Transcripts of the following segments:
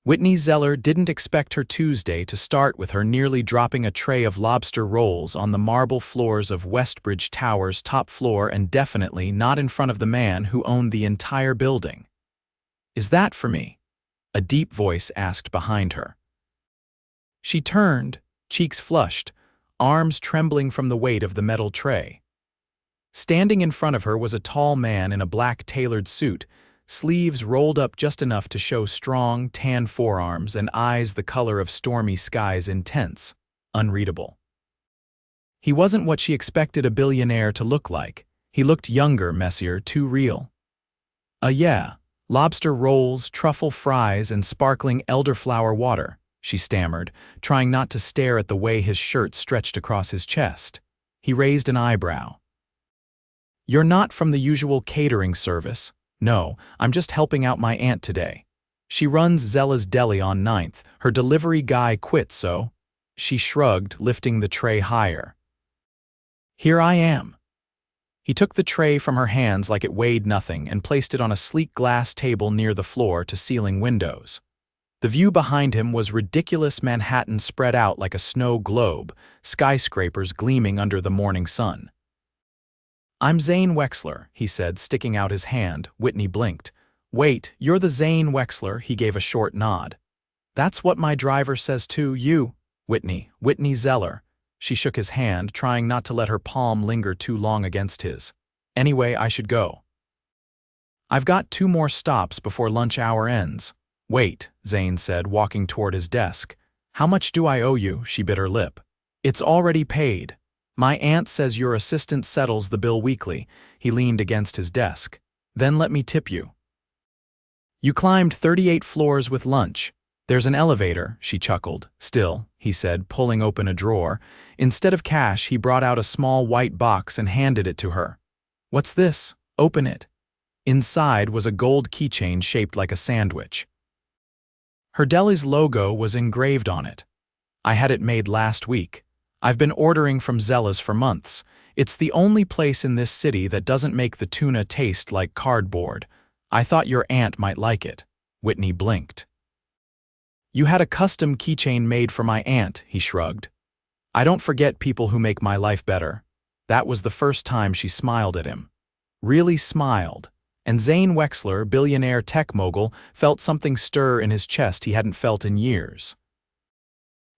Whitney Zellar didn't expect her Tuesday to start with her nearly dropping a tray of lobster rolls on the marble floors of Westbridge Tower's top floor, and definitely not in front of the man who owned the entire building. "Is that for me?" a deep voice asked behind her. She turned, cheeks flushed, arms trembling from the weight of the metal tray. Standing in front of her was a tall man in a black tailored suit, sleeves rolled up just enough to show strong, tan forearms and eyes the color of stormy skies, intense, unreadable. He wasn't what she expected a billionaire to look like. He looked younger, messier, too real. Yeah, lobster rolls, truffle fries, and sparkling elderflower water," she stammered, trying not to stare at the way his shirt stretched across his chest. He raised an eyebrow. "You're not from the usual catering service." "No, I'm just helping out my aunt today. She runs Zella's Deli on 9th. Her delivery guy quit, so—" She shrugged, lifting the tray higher. "Here I am." He took the tray from her hands like it weighed nothing and placed it on a sleek glass table near the floor-to-ceiling windows. The view behind him was ridiculous Manhattan spread out like a snow globe, skyscrapers gleaming under the morning sun. "I'm Zane Wexler," he said, sticking out his hand. Whitney blinked. "Wait, you're the Zane Wexler?" He gave a short nod. "That's what my driver says too. You, Whitney Zellar." She shook his hand, trying not to let her palm linger too long against his. "Anyway, I should go. I've got 2 more stops before lunch hour ends." "Wait," Zane said, walking toward his desk. "How much do I owe you?" She bit her lip. "It's already paid. My aunt says your assistant settles the bill weekly." He leaned against his desk. "Then let me tip you." "You climbed 38 floors with lunch. There's an elevator," she chuckled. "Still," he said, pulling open a drawer. Instead of cash, he brought out a small white box and handed it to her. "What's this? Open it." Inside was a gold keychain shaped like a sandwich. Her deli's logo was engraved on it. "I had it made last week. I've been ordering from Zella's for months. It's the only place in this city that doesn't make the tuna taste like cardboard. I thought your aunt might like it." Whitney blinked. "You had a custom keychain made for my aunt," he shrugged. "I don't forget people who make my life better." That was the first time she smiled at him. Really smiled. And Zane Wexler, billionaire tech mogul, felt something stir in his chest he hadn't felt in years.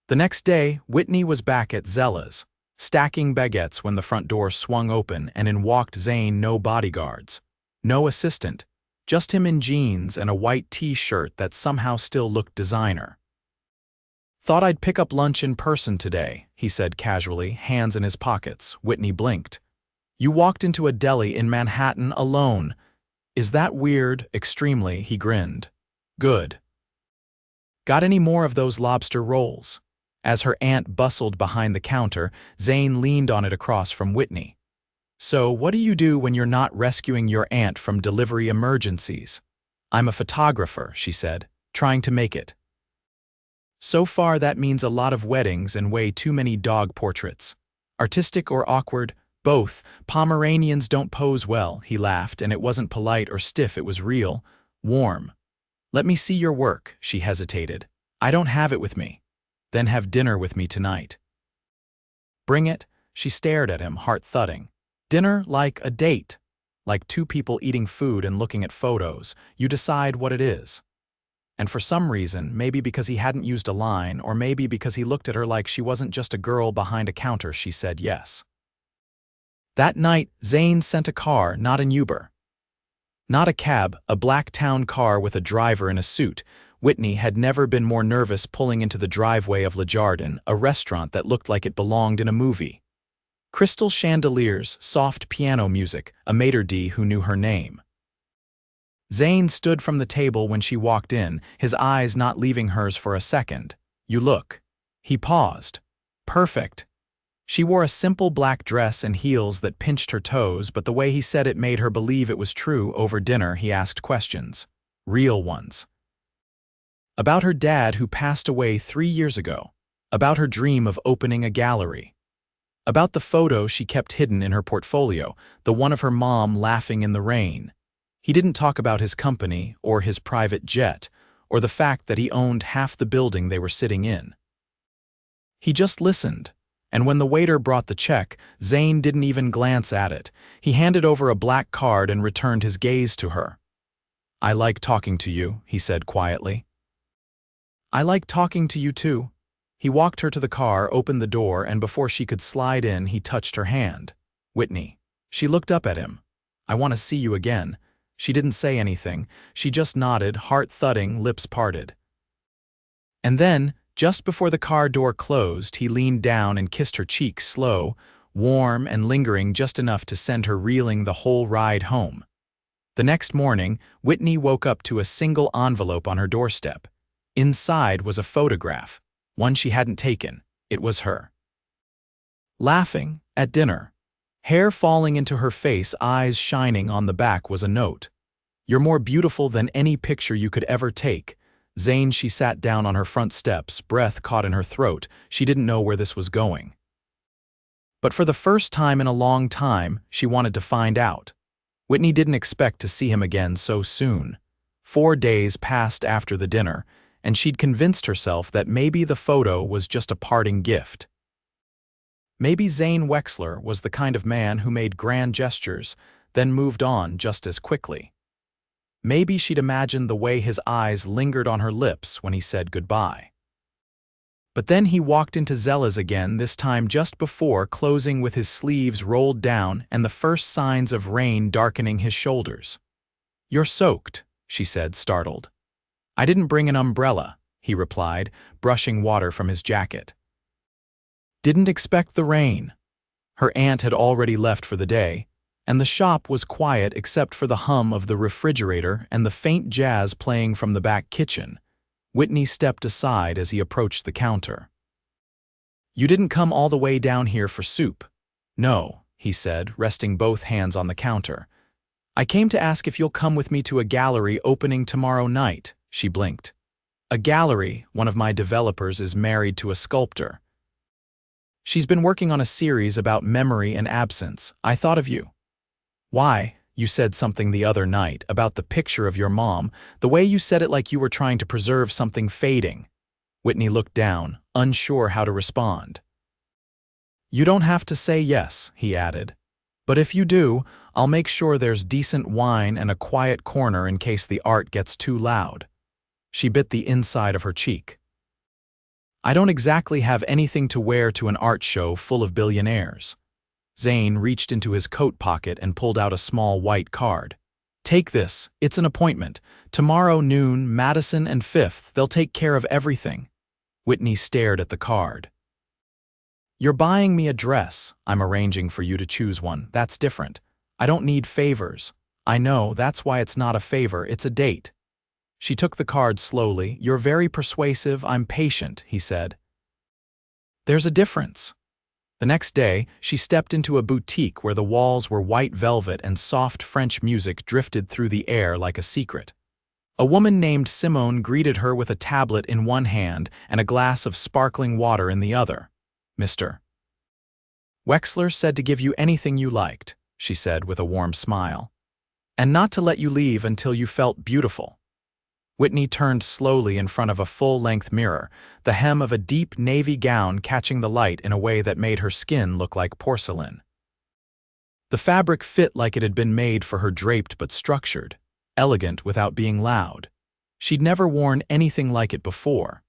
The next day, Whitney was back at Zella's, stacking baguettes when the front door swung open and in walked Zane. No bodyguards. No assistant. Just him in jeans and a white t-shirt that somehow still looked designer. "Thought I'd pick up lunch in person today," he said casually, hands in his pockets. Whitney blinked. "You walked into a deli in Manhattan alone. Is that weird?" "Extremely," he grinned. "Good. Got any more of those lobster rolls?" As her aunt bustled behind the counter, Zane leaned on it across from Whitney. "So, what do you do when you're not rescuing your aunt from delivery emergencies?" "I'm a photographer," she said, trying to make it. "So far that means a lot of weddings and way too many dog portraits. Artistic or awkward? Both. Pomeranians don't pose well," he laughed, and it wasn't polite or stiff, it was real, warm. "Let me see your work," she hesitated. "I don't have it with me." "Then have dinner with me tonight." "Bring it." She stared at him, heart thudding. "Dinner like a date. Like 2 people eating food and looking at photos. You decide what it is." And for some reason, maybe because he hadn't used a line, or maybe because he looked at her like she wasn't just a girl behind a counter, she said yes. That night, Zane sent a car, not an Uber. Not a cab, a black town car with a driver in a suit. Whitney had never been more nervous pulling into the driveway of Le Jardin, a restaurant that looked like it belonged in a movie. Crystal chandeliers, soft piano music, a maitre d' who knew her name. Zane stood from the table when she walked in, his eyes not leaving hers for a second. "You look." He paused. "Perfect." She wore a simple black dress and heels that pinched her toes, but the way he said it made her believe it was true. Over dinner, he asked questions. Real ones. About her dad who passed away 3 years ago. About her dream of opening a gallery. About the photo she kept hidden in her portfolio, the one of her mom laughing in the rain. He didn't talk about his company or his private jet or the fact that he owned half the building they were sitting in. He just listened, and when the waiter brought the check, Zane didn't even glance at it. He handed over a black card and returned his gaze to her. "I like talking to you," he said quietly. "I like talking to you too." He walked her to the car, opened the door, and before she could slide in, he touched her hand. "Whitney." She looked up at him. "I want to see you again." She didn't say anything. She just nodded, heart thudding, lips parted. And then, just before the car door closed, he leaned down and kissed her cheek, slow, warm, and lingering, just enough to send her reeling the whole ride home. The next morning, Whitney woke up to a single envelope on her doorstep. Inside was a photograph, one she hadn't taken. It was her. Laughing, at dinner. Hair falling into her face, eyes shining on the back was a note. "You're more beautiful than any picture you could ever take." Zane. She sat down on her front steps, breath caught in her throat. She didn't know where this was going. But for the first time in a long time, she wanted to find out. Whitney didn't expect to see him again so soon. 4 days passed after the dinner, and she'd convinced herself that maybe the photo was just a parting gift. Maybe Zane Wexler was the kind of man who made grand gestures, then moved on just as quickly. Maybe she'd imagined the way his eyes lingered on her lips when he said goodbye. But then he walked into Zella's again, this time just before closing, with his sleeves rolled down and the first signs of rain darkening his shoulders. "You're soaked," she said, startled. "I didn't bring an umbrella," he replied, brushing water from his jacket. "Didn't expect the rain." Her aunt had already left for the day, and the shop was quiet except for the hum of the refrigerator and the faint jazz playing from the back kitchen. Whitney stepped aside as he approached the counter. "You didn't come all the way down here for soup." "No," he said, resting both hands on the counter. "I came to ask if you'll come with me to a gallery opening tomorrow night." She blinked. "A gallery? One of my developers is married to a sculptor. She's been working on a series about memory and absence. I thought of you." "Why? You said something the other night about the picture of your mom, the way you said it like you were trying to preserve something fading." Whitney looked down, unsure how to respond. "You don't have to say yes," he added. "But if you do, I'll make sure there's decent wine and a quiet corner in case the art gets too loud." She bit the inside of her cheek. "I don't exactly have anything to wear to an art show full of billionaires." Zane reached into his coat pocket and pulled out a small white card. "Take this, it's an appointment. Tomorrow noon, Madison and Fifth, they'll take care of everything." Whitney stared at the card. "You're buying me a dress. I'm arranging for you to choose one. That's different. I don't need favors." "I know, that's why it's not a favor, it's a date." She took the card slowly. "You're very persuasive, I'm patient," he said. "There's a difference." The next day, she stepped into a boutique where the walls were white velvet and soft French music drifted through the air like a secret. A woman named Simone greeted her with a tablet in one hand and a glass of sparkling water in the other. "Mr. Wexler said to give you anything you liked," she said with a warm smile. "And not to let you leave until you felt beautiful." Whitney turned slowly in front of a full-length mirror, the hem of a deep navy gown catching the light in a way that made her skin look like porcelain. The fabric fit like it had been made for her, draped but structured, elegant without being loud. She'd never worn anything like it before.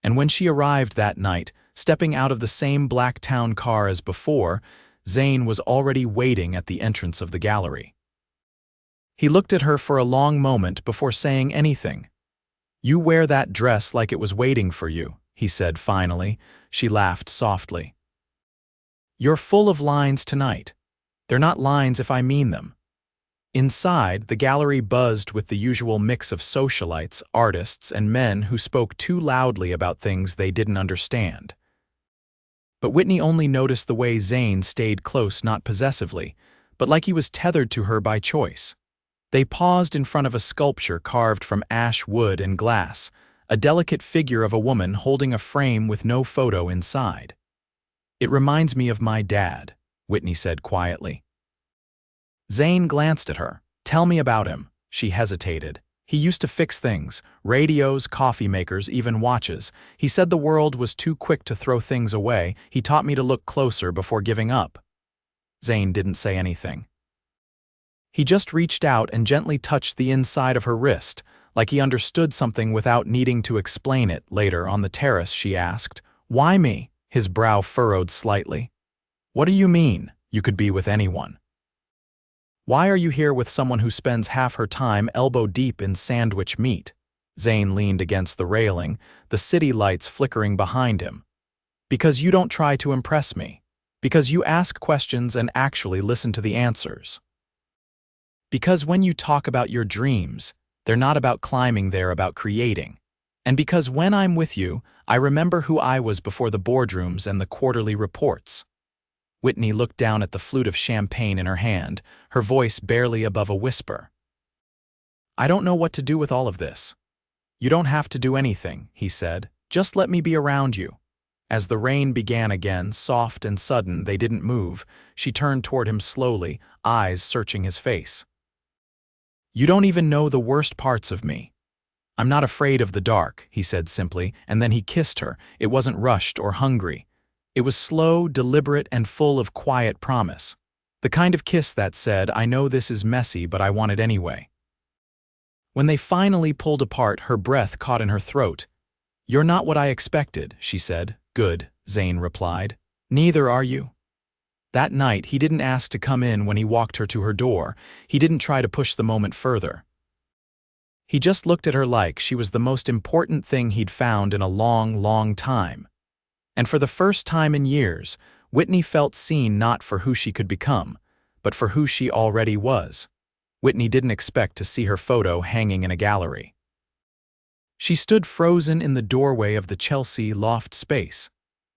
And when she arrived that night, stepping out of the same black town car as before, Zane was already waiting at the entrance of the gallery. He looked at her for a long moment before saying anything. "You wear that dress like it was waiting for you," he said finally. She laughed softly. "You're full of lines tonight. They're not lines if I mean them." Inside, the gallery buzzed with the usual mix of socialites, artists, and men who spoke too loudly about things they didn't understand. But Whitney only noticed the way Zane stayed close, not possessively, but like he was tethered to her by choice. They paused in front of a sculpture carved from ash wood and glass, a delicate figure of a woman holding a frame with no photo inside. "It reminds me of my dad," Whitney said quietly. Zane glanced at her. "Tell me about him." She hesitated. He used to fix things, radios, coffee makers, even watches. He said the world was too quick to throw things away. He taught me to look closer before giving up. Zane didn't say anything. He just reached out and gently touched the inside of her wrist, like he understood something without needing to explain it. Later, on the terrace, she asked, "Why me?" His brow furrowed slightly. "What do you mean? You could be with anyone. Why are you here with someone who spends half her time elbow-deep in sandwich meat?" Zane leaned against the railing, the city lights flickering behind him. "Because you don't try to impress me. Because you ask questions and actually listen to the answers. Because when you talk about your dreams, they're not about climbing, they're about creating. And because when I'm with you, I remember who I was before the boardrooms and the quarterly reports." Whitney looked down at the flute of champagne in her hand, her voice barely above a whisper. "I don't know what to do with all of this." "You don't have to do anything," he said. "Just let me be around you." As the rain began again, soft and sudden, they didn't move. She turned toward him slowly, eyes searching his face. "You don't even know the worst parts of me." "I'm not afraid of the dark," he said simply, and then he kissed her. It wasn't rushed or hungry. It was slow, deliberate, and full of quiet promise. The kind of kiss that said, "I know this is messy, but I want it anyway." When they finally pulled apart, her breath caught in her throat. "You're not what I expected," she said. "Good," Zane replied. "Neither are you." That night, he didn't ask to come in when he walked her to her door. He didn't try to push the moment further. He just looked at her like she was the most important thing he'd found in a long, long time. And for the first time in years, Whitney felt seen not for who she could become, but for who she already was. Whitney didn't expect to see her photo hanging in a gallery. She stood frozen in the doorway of the Chelsea loft space,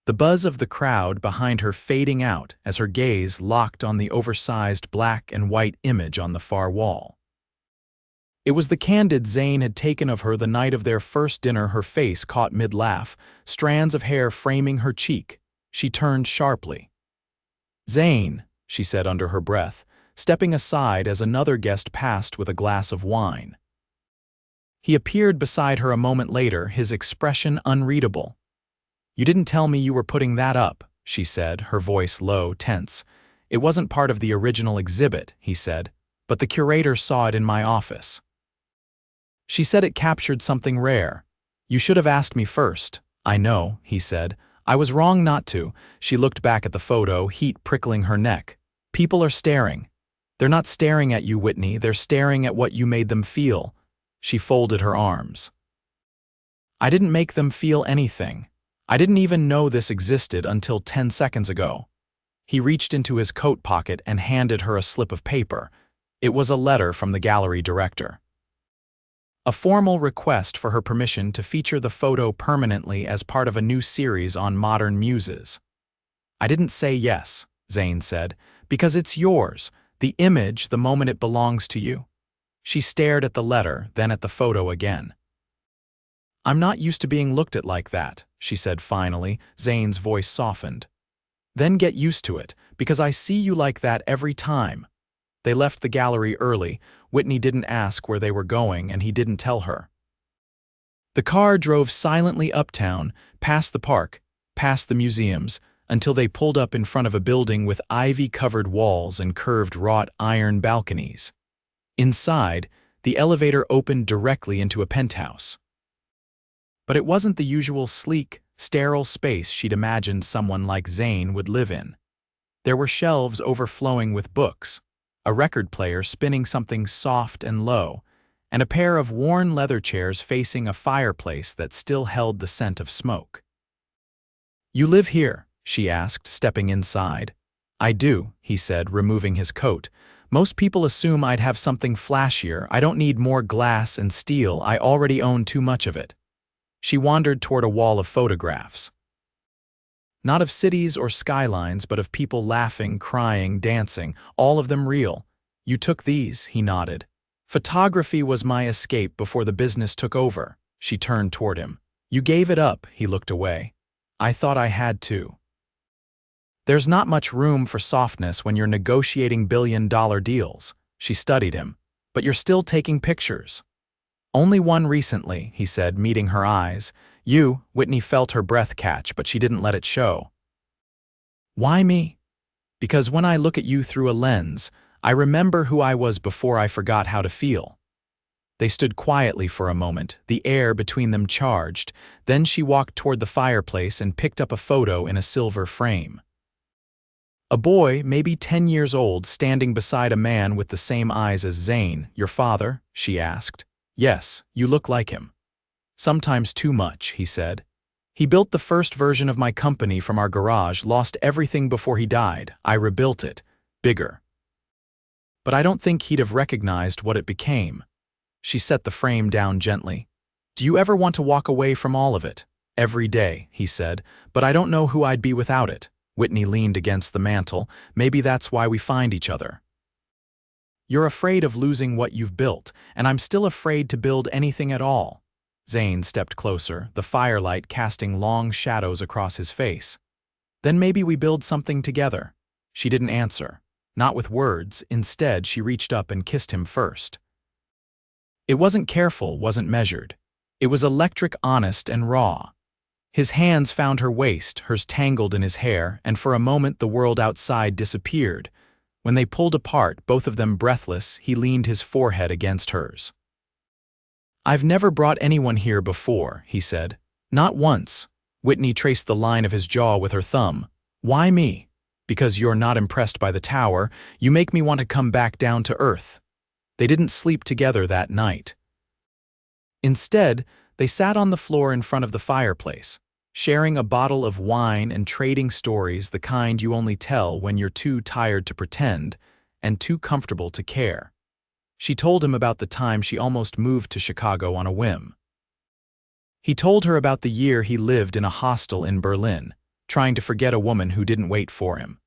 the buzz of the crowd behind her fading out as her gaze locked on the oversized black and white image on the far wall. It was the candid Zane had taken of her the night of their first dinner. Her face caught mid-laugh, strands of hair framing her cheek. She turned sharply. "Zane," she said under her breath, stepping aside as another guest passed with a glass of wine. He appeared beside her a moment later, his expression unreadable. "You didn't tell me you were putting that up," she said, her voice low, tense. "It wasn't part of the original exhibit," he said, "but the curator saw it in my office. She said it captured something rare. You should have asked me first." "I know," he said. "I was wrong not to." She looked back at the photo, heat prickling her neck. "People are staring. They're not staring at you, Whitney. They're staring at what you made them feel." She folded her arms. "I didn't make them feel anything. I didn't even know this existed until 10 seconds ago." He reached into his coat pocket and handed her a slip of paper. It was a letter from the gallery director. A formal request for her permission to feature the photo permanently as part of a new series on modern muses. "I didn't say yes," Zane said, "because it's yours, the image, the moment it belongs to you." She stared at the letter, then at the photo again. "I'm not used to being looked at like that," she said finally. Zane's voice softened. "Then get used to it, because I see you like that every time." They left the gallery early. Whitney didn't ask where they were going, and he didn't tell her. The car drove silently uptown, past the park, past the museums, until they pulled up in front of a building with ivy-covered walls and curved wrought iron balconies. Inside, the elevator opened directly into a penthouse. But it wasn't the usual sleek, sterile space she'd imagined someone like Zane would live in. There were shelves overflowing with books, a record player spinning something soft and low, and a pair of worn leather chairs facing a fireplace that still held the scent of smoke. "You live here?" she asked, stepping inside. "I do," he said, removing his coat. "Most people assume I'd have something flashier. I don't need more glass and steel. I already own too much of it." She wandered toward a wall of photographs. Not of cities or skylines, but of people laughing, crying, dancing, all of them real. "You took these," he nodded. "Photography was my escape before the business took over." She turned toward him. "You gave it up," he looked away. "I thought I had to." "There's not much room for softness when you're negotiating billion-dollar deals." She studied him. "But you're still taking pictures." Only one recently, he said, meeting her eyes. You, Whitney felt her breath catch, but she didn't let it show. Why me? Because when I look at you through a lens, I remember who I was before I forgot how to feel. They stood quietly for a moment, the air between them charged. Then she walked toward the fireplace and picked up a photo in a silver frame. A boy, maybe 10 years old, standing beside a man with the same eyes as Zane. Your father? She asked. Yes, you look like him. Sometimes too much, he said. He built the first version of my company from our garage, lost everything before he died. I rebuilt it. Bigger. But I don't think he'd have recognized what it became. She set the frame down gently. Do you ever want to walk away from all of it? Every day, he said, but I don't know who I'd be without it. Whitney leaned against the mantel. Maybe that's why we find each other. You're afraid of losing what you've built, and I'm still afraid to build anything at all. Zane stepped closer, the firelight casting long shadows across his face. Then maybe we build something together. She didn't answer. Not with words. Instead, she reached up and kissed him first. It wasn't careful, wasn't measured. It was electric, honest, and raw. His hands found her waist, hers tangled in his hair, and for a moment the world outside disappeared. When they pulled apart, both of them breathless, he leaned his forehead against hers. I've never brought anyone here before, he said. Not once. Whitney traced the line of his jaw with her thumb. Why me? Because you're not impressed by the tower, you make me want to come back down to earth. They didn't sleep together that night. Instead, they sat on the floor in front of the fireplace, sharing a bottle of wine and trading stories, the kind you only tell when you're too tired to pretend and too comfortable to care. She told him about the time she almost moved to Chicago on a whim. He told her about the year he lived in a hostel in Berlin, trying to forget a woman who didn't wait for him.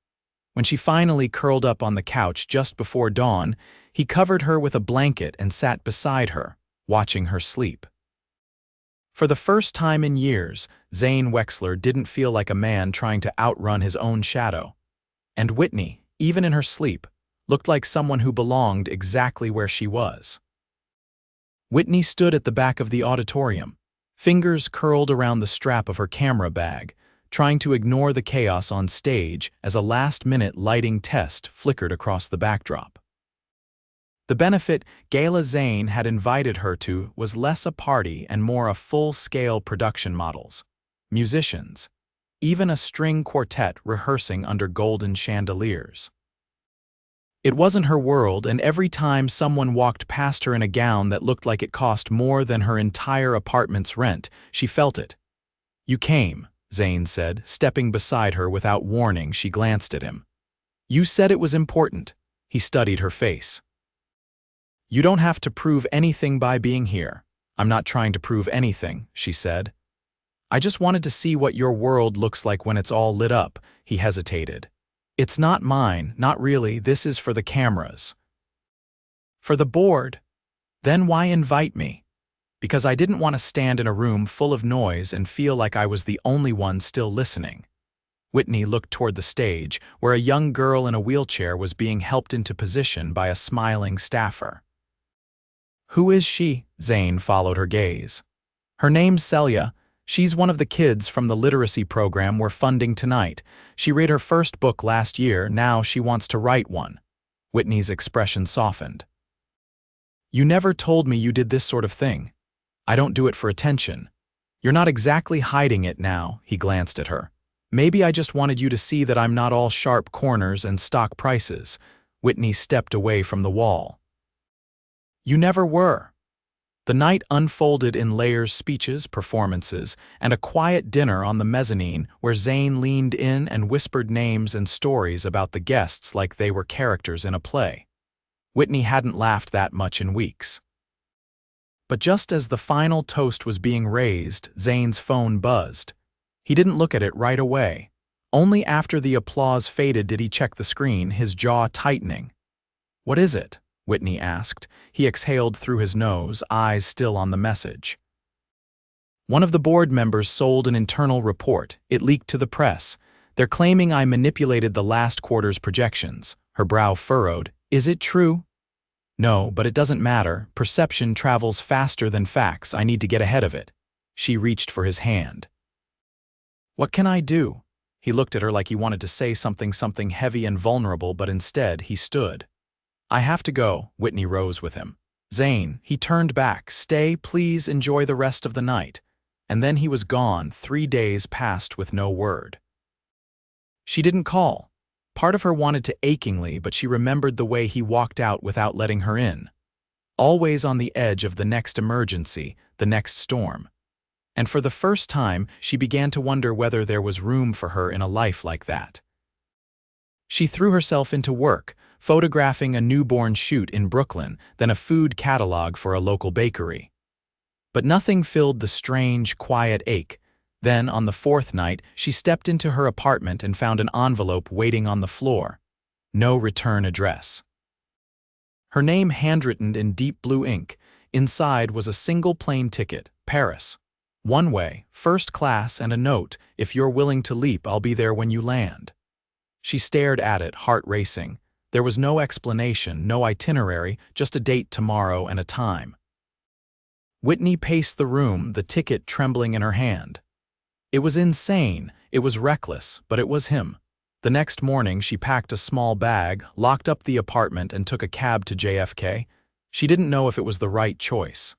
When she finally curled up on the couch just before dawn, he covered her with a blanket and sat beside her, watching her sleep. For the first time in years, Zane Wexler didn't feel like a man trying to outrun his own shadow. And Whitney, even in her sleep, looked like someone who belonged exactly where she was. Whitney stood at the back of the auditorium, fingers curled around the strap of her camera bag, trying to ignore the chaos on stage as a last-minute lighting test flickered across the backdrop. The benefit Gala Zane had invited her to was less a party and more a full-scale production models, musicians, even a string quartet rehearsing under golden chandeliers. It wasn't her world, and every time someone walked past her in a gown that looked like it cost more than her entire apartment's rent, she felt it. You came, Zane said, stepping beside her without warning. She glanced at him. You said it was important. He studied her face. You don't have to prove anything by being here. I'm not trying to prove anything, she said. I just wanted to see what your world looks like when it's all lit up. He hesitated. It's not mine, not really. This is for the cameras. For the board? Then why invite me? Because I didn't want to stand in a room full of noise and feel like I was the only one still listening. Whitney looked toward the stage, where a young girl in a wheelchair was being helped into position by a smiling staffer. Who is she? Zane followed her gaze. Her name's Celia. She's one of the kids from the literacy program we're funding tonight. She read her first book last year, now she wants to write one. Whitney's expression softened. You never told me you did this sort of thing. I don't do it for attention. You're not exactly hiding it now, he glanced at her. Maybe I just wanted you to see that I'm not all sharp corners and stock prices. Whitney stepped away from the wall. You never were. The night unfolded in layers, speeches, performances, and a quiet dinner on the mezzanine where Zane leaned in and whispered names and stories about the guests like they were characters in a play. Whitney hadn't laughed that much in weeks. But just as the final toast was being raised, Zane's phone buzzed. He didn't look at it right away. Only after the applause faded did he check the screen, his jaw tightening. What is it? Whitney asked. He exhaled through his nose, eyes still on the message. One of the board members sold an internal report. It leaked to the press. They're claiming I manipulated the last quarter's projections. Her brow furrowed. Is it true? No, but it doesn't matter. Perception travels faster than facts. I need to get ahead of it. She reached for his hand. What can I do? He looked at her like he wanted to say something heavy and vulnerable, but instead he stood. I have to go. Whitney rose with him. Zane, he turned back. Stay, please, enjoy the rest of the night. And then he was gone. 3 days passed with no word. She didn't call. Part of her wanted to achingly, but she remembered the way he walked out without letting her in. Always on the edge of the next emergency, the next storm. And for the first time, she began to wonder whether there was room for her in a life like that. She threw herself into work, photographing a newborn shoot in Brooklyn, then a food catalog for a local bakery. But nothing filled the strange, quiet ache. Then, on the 4th night, she stepped into her apartment and found an envelope waiting on the floor. No return address. Her name handwritten in deep blue ink. Inside was a single plane ticket, Paris. One way, first class, and a note, if you're willing to leap, I'll be there when you land. She stared at it, heart racing. There was no explanation, no itinerary, just a date tomorrow and a time. Whitney paced the room, the ticket trembling in her hand. It was insane, it was reckless, but it was him. The next morning, she packed a small bag, locked up the apartment, and took a cab to JFK. She didn't know if it was the right choice.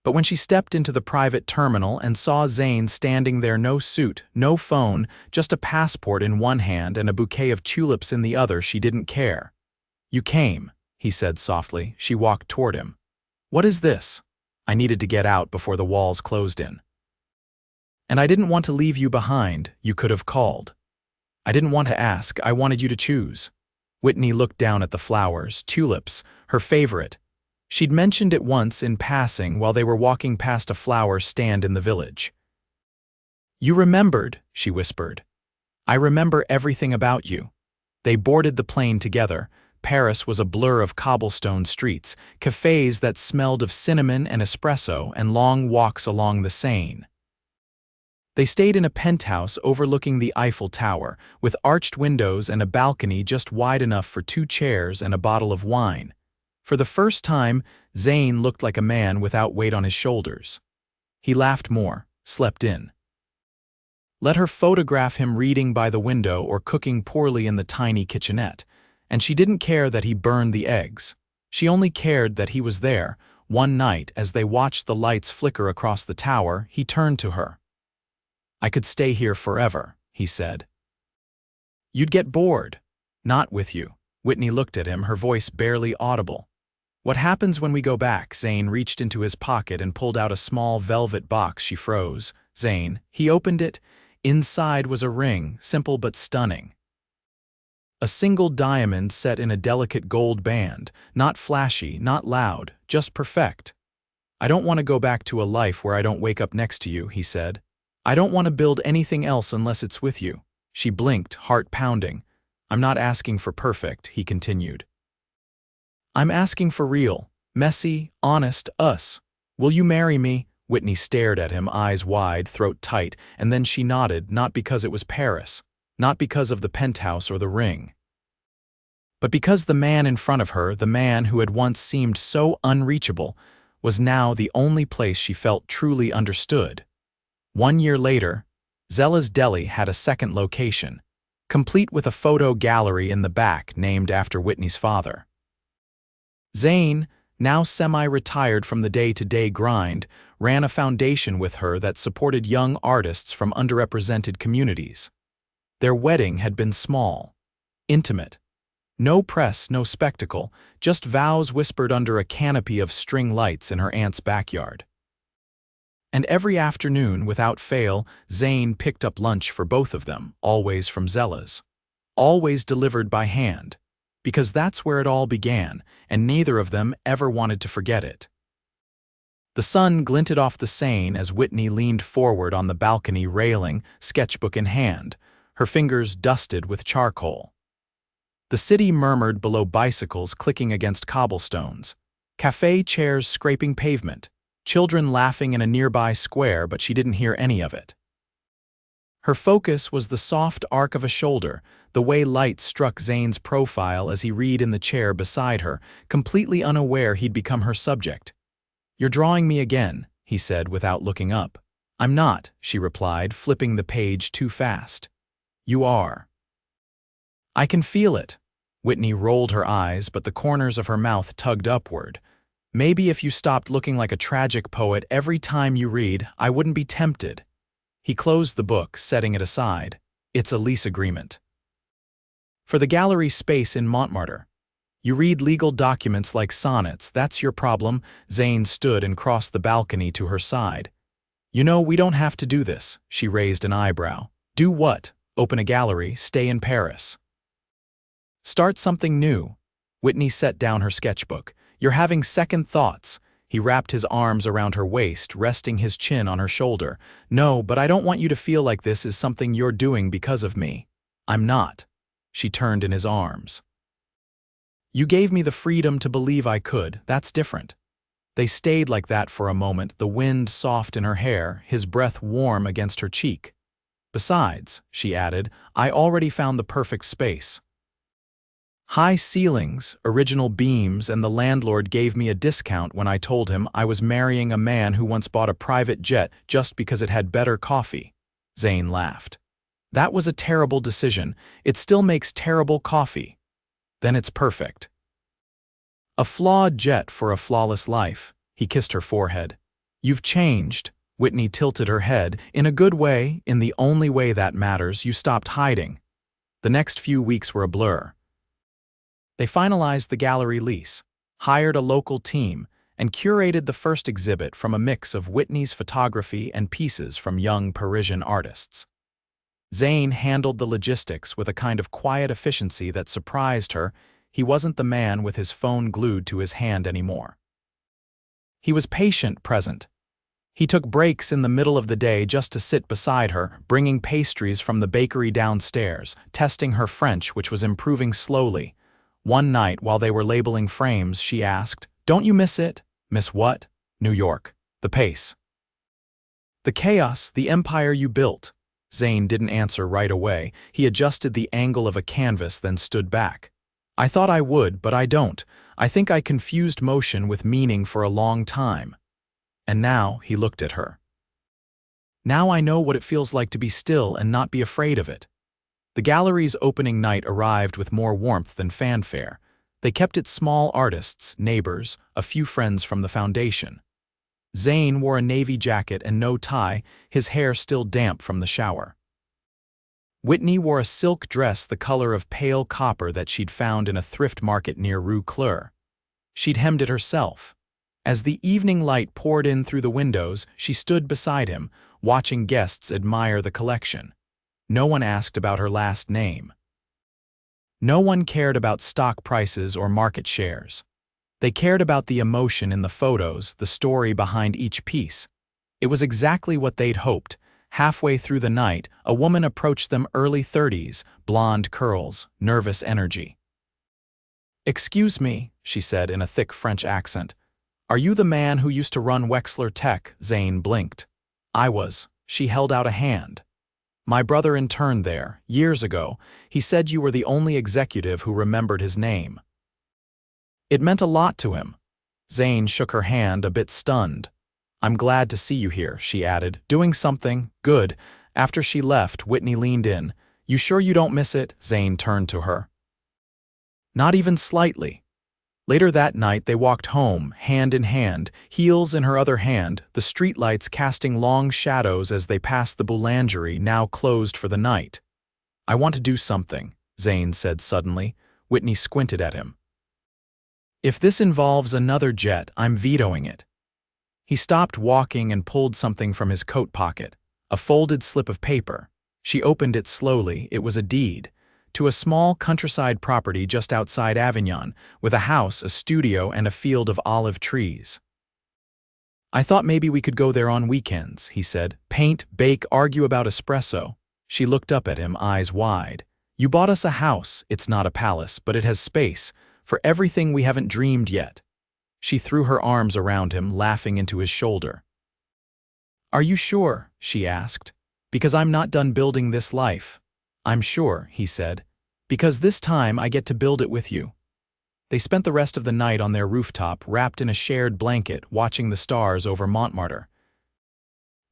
But when she stepped into the private terminal and saw Zane standing there, no suit, no phone, just a passport in one hand and a bouquet of tulips in the other, she didn't care. You came, he said softly. She walked toward him. What is this? I needed to get out before the walls closed in. And I didn't want to leave you behind. You could have called. I didn't want to ask. I wanted you to choose. Whitney looked down at the flowers, tulips, her favorite. She'd mentioned it once in passing while they were walking past a flower stand in the village. You remembered, she whispered. I remember everything about you. They boarded the plane together. Paris was a blur of cobblestone streets, cafes that smelled of cinnamon and espresso, and long walks along the Seine. They stayed in a penthouse overlooking the Eiffel Tower, with arched windows and a balcony just wide enough for 2 chairs and a bottle of wine. For the first time, Zane looked like a man without weight on his shoulders. He laughed more, slept in. Let her photograph him reading by the window or cooking poorly in the tiny kitchenette, and she didn't care that he burned the eggs. She only cared that he was there. One night, as they watched the lights flicker across the tower, he turned to her. I could stay here forever, he said. You'd get bored. Not with you. Whitney looked at him, her voice barely audible. What happens when we go back? Zane reached into his pocket and pulled out a small velvet box. She froze. Zane. He opened it. Inside was a ring, simple but stunning. A single diamond set in a delicate gold band, not flashy, not loud, just perfect. I don't want to go back to a life where I don't wake up next to you, he said. I don't want to build anything else unless it's with you. She blinked, heart pounding. I'm not asking for perfect, he continued. I'm asking for real, messy, honest, us. Will you marry me? Whitney stared at him, eyes wide, throat tight, and then she nodded, not because it was Paris, not because of the penthouse or the ring, but because the man in front of her, the man who had once seemed so unreachable, was now the only place she felt truly understood. 1 year later, Zellar's Deli had a second location, complete with a photo gallery in the back named after Whitney's father. Zane, now semi-retired from the day-to-day grind, ran a foundation with her that supported young artists from underrepresented communities. Their wedding had been small, intimate. No press, no spectacle, just vows whispered under a canopy of string lights in her aunt's backyard. And every afternoon, without fail, Zane picked up lunch for both of them, always from Zellar's. Always delivered by hand, because that's where it all began, and neither of them ever wanted to forget it. The sun glinted off the Seine as Whitney leaned forward on the balcony railing, sketchbook in hand, her fingers dusted with charcoal. The city murmured below, bicycles clicking against cobblestones, cafe chairs scraping pavement, children laughing in a nearby square, but she didn't hear any of it. Her focus was the soft arc of a shoulder, the way light struck Zane's profile as he read in the chair beside her, completely unaware he'd become her subject. "You're drawing me again," he said without looking up. "I'm not," she replied, flipping the page too fast. "You are." "I can feel it." Whitney rolled her eyes, but the corners of her mouth tugged upward. "Maybe if you stopped looking like a tragic poet every time you read, I wouldn't be tempted." He closed the book, setting it aside. "It's a lease agreement for the gallery space in Montmartre. You read legal documents like sonnets, that's your problem." Zane stood and crossed the balcony to her side. "You know, we don't have to do this." She raised an eyebrow. "Do what? Open a gallery, stay in Paris. Start something new." Whitney set down her sketchbook. "You're having second thoughts." He wrapped his arms around her waist, resting his chin on her shoulder. "No, but I don't want you to feel like this is something you're doing because of me." "I'm not." She turned in his arms. "You gave me the freedom to believe I could. That's different." They stayed like that for a moment, the wind soft in her hair, his breath warm against her cheek. "Besides," she added, "I already found the perfect space. High ceilings, original beams, and the landlord gave me a discount when I told him I was marrying a man who once bought a private jet just because it had better coffee." Zane laughed. "That was a terrible decision. It still makes terrible coffee." "Then it's perfect." "A flawed jet for a flawless life." He kissed her forehead. "You've changed." Whitney tilted her head. "In a good way, in the only way that matters. You stopped hiding." The next few weeks were a blur. They finalized the gallery lease, hired a local team, and curated the first exhibit from a mix of Whitney's photography and pieces from young Parisian artists. Zane handled the logistics with a kind of quiet efficiency that surprised her. He wasn't the man with his phone glued to his hand anymore. He was patient, present. He took breaks in the middle of the day just to sit beside her, bringing pastries from the bakery downstairs, testing her French, which was improving slowly. One night, while they were labeling frames, she asked, "Don't you miss it?" "Miss what?" "New York. The pace. The chaos, the empire you built." Zane didn't answer right away. He adjusted the angle of a canvas, then stood back. "I thought I would, but I don't. I think I confused motion with meaning for a long time." And now, he looked at her. "Now I know what it feels like to be still and not be afraid of it." The gallery's opening night arrived with more warmth than fanfare. They kept it small: artists, neighbors, a few friends from the foundation. Zane wore a navy jacket and no tie, his hair still damp from the shower. Whitney wore a silk dress the color of pale copper that she'd found in a thrift market near Rue Cleur. She'd hemmed it herself. As the evening light poured in through the windows, she stood beside him, watching guests admire the collection. No one asked about her last name. No one cared about stock prices or market shares. They cared about the emotion in the photos, the story behind each piece. It was exactly what they'd hoped. Halfway through the night, a woman approached them, early 30s, blonde curls, nervous energy. "Excuse me," she said in a thick French accent. "Are you the man who used to run Wexler Tech?" Zane blinked. "I was." She held out a hand. "My brother interned there, years ago. He said you were the only executive who remembered his name." It meant a lot to him. Zane shook her hand, a bit stunned. "I'm glad to see you here," she added. "Doing something good." After she left, Whitney leaned in. "You sure you don't miss it?" Zane turned to her. "Not even slightly." Later that night, they walked home, hand in hand, heels in her other hand, the streetlights casting long shadows as they passed the boulangerie, now closed for the night. "I want to do something," Zane said suddenly. Whitney squinted at him. "If this involves another jet, I'm vetoing it." He stopped walking and pulled something from his coat pocket, a folded slip of paper. She opened it slowly. It was a deed to a small countryside property just outside Avignon, with a house, a studio, and a field of olive trees. "I thought maybe we could go there on weekends," he said. "Paint, bake, argue about espresso." She looked up at him, eyes wide. "You bought us a house. It's not a palace, but it has space for everything we haven't dreamed yet." She threw her arms around him, laughing into his shoulder. "Are you sure?" she asked. Because I'm not done building this life. I'm sure, he said. Because this time I get to build it with you. They spent the rest of the night on their rooftop, wrapped in a shared blanket, watching the stars over Montmartre.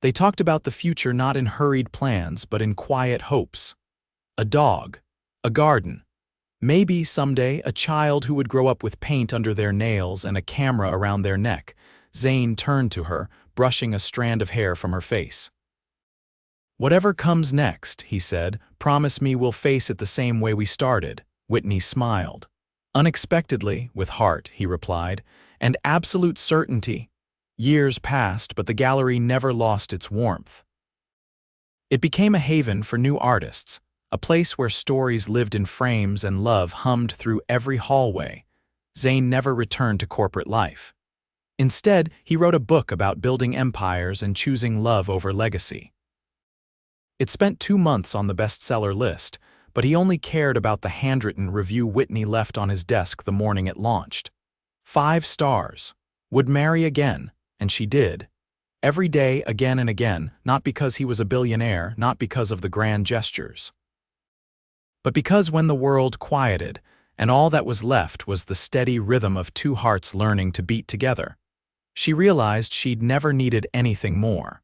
They talked about the future not in hurried plans, but in quiet hopes. A dog, a garden, maybe someday a child who would grow up with paint under their nails and a camera around their neck. Zane turned to her, brushing a strand of hair from her face. Whatever comes next, he said, promise me we'll face it the same way we started. Whitney smiled. Unexpectedly, with heart, he replied, and absolute certainty. Years passed, but the gallery never lost its warmth. It became a haven for new artists, a place where stories lived in frames and love hummed through every hallway. Zane never returned to corporate life. Instead, he wrote a book about building empires and choosing love over legacy. It spent 2 months on the bestseller list, but he only cared about the handwritten review Whitney left on his desk the morning it launched. 5 stars. Would marry again, and she did. Every day, again and again, not because he was a billionaire, not because of the grand gestures, but because when the world quieted, and all that was left was the steady rhythm of 2 hearts learning to beat together, she realized she'd never needed anything more.